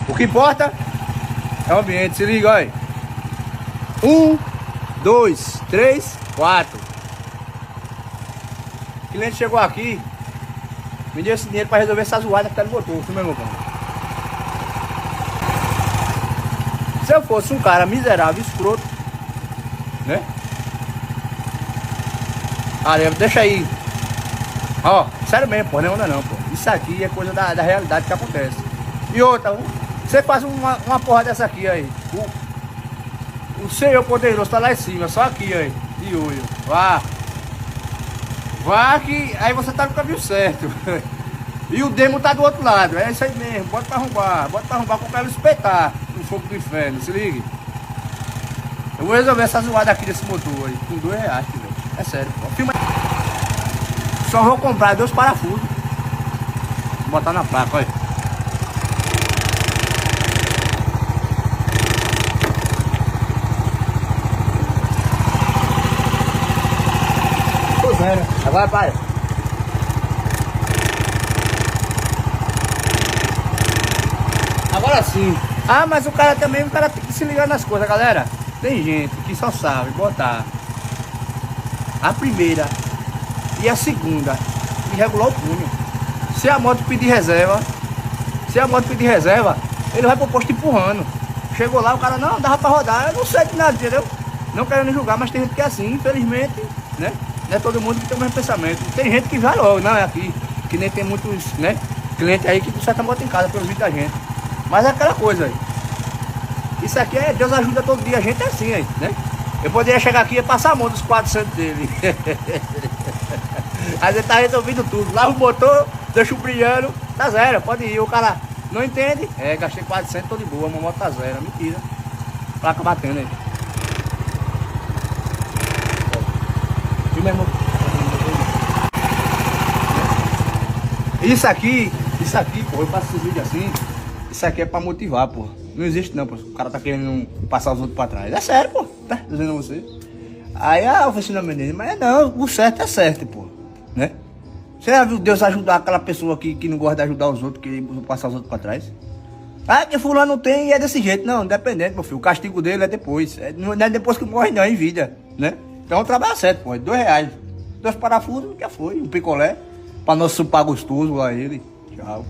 O que importa é o ambiente, se liga, olha. 1, 2, 3, 4. O cliente chegou aqui, me deu esse dinheiro para resolver essa zoada que tá no motor, viu, meu irmão? Se eu fosse um cara miserável, escroto, né? Olha, deixa aí. Ó, sério mesmo, pô, não é onda não, pô. Isso aqui é coisa da realidade que acontece. E outra, você faz uma porra dessa aqui aí. O Senhor poderoso tá lá em cima, só aqui aí, de olho. Vá. Vá que aí você tá no caminho certo. E o demo tá do outro lado, é isso aí mesmo. Bota pra arrombar com o cara espetar no fogo do inferno, se ligue. Eu vou resolver essa zoada aqui desse motor aí, com R$2, velho. É sério, pô. Filma. Só vou comprar 2 parafusos. Vou botar na placa, olha. Agora para. Agora sim. Ah, mas o cara também, tem que se ligar nas coisas, galera. Tem gente que só sabe botar a primeira e a segunda e regular o punho. Se a moto pedir reserva, ele vai pro posto empurrando. Chegou lá, o cara, não, dava pra rodar. Eu não sei de nada, entendeu? Não querendo julgar, mas tem gente que é assim, infelizmente, né? Não é todo mundo que tem o mesmo pensamento. Tem gente que vai logo, não é aqui. Que nem tem muitos, né? Clientes aí que conserta a moto em casa pelos vídeos da gente. Mas é aquela coisa aí. Isso aqui é Deus ajuda todo dia. A gente é assim aí, né? Eu poderia chegar aqui e passar a mão dos 400 dele. Aí ele tá resolvendo tudo. Lava o motor, deixa o brilhando, tá zero. Pode ir. O cara não entende. É, gastei 400, tô de boa. Uma moto tá zero. Mentira. Placa batendo aí. Isso aqui, pô, eu faço esse vídeo assim. Isso aqui é pra motivar, pô. Não existe não, pô. O cara tá querendo passar os outros pra trás. É sério, pô. Tá dizendo a você. Aí a oficina menina, mas não, o certo é certo, pô. Né? Você já viu Deus ajudar aquela pessoa que não gosta de ajudar os outros, que passar os outros pra trás? Ah, que fulano não tem e é desse jeito. Não, independente, meu filho. O castigo dele é depois. Não é depois que morre, não, é em vida, né? Então trabalha certo, pô. R$2. 2 parafusos, que foi. Um picolé. Pra nosso supar gostoso lá ele. Tchau.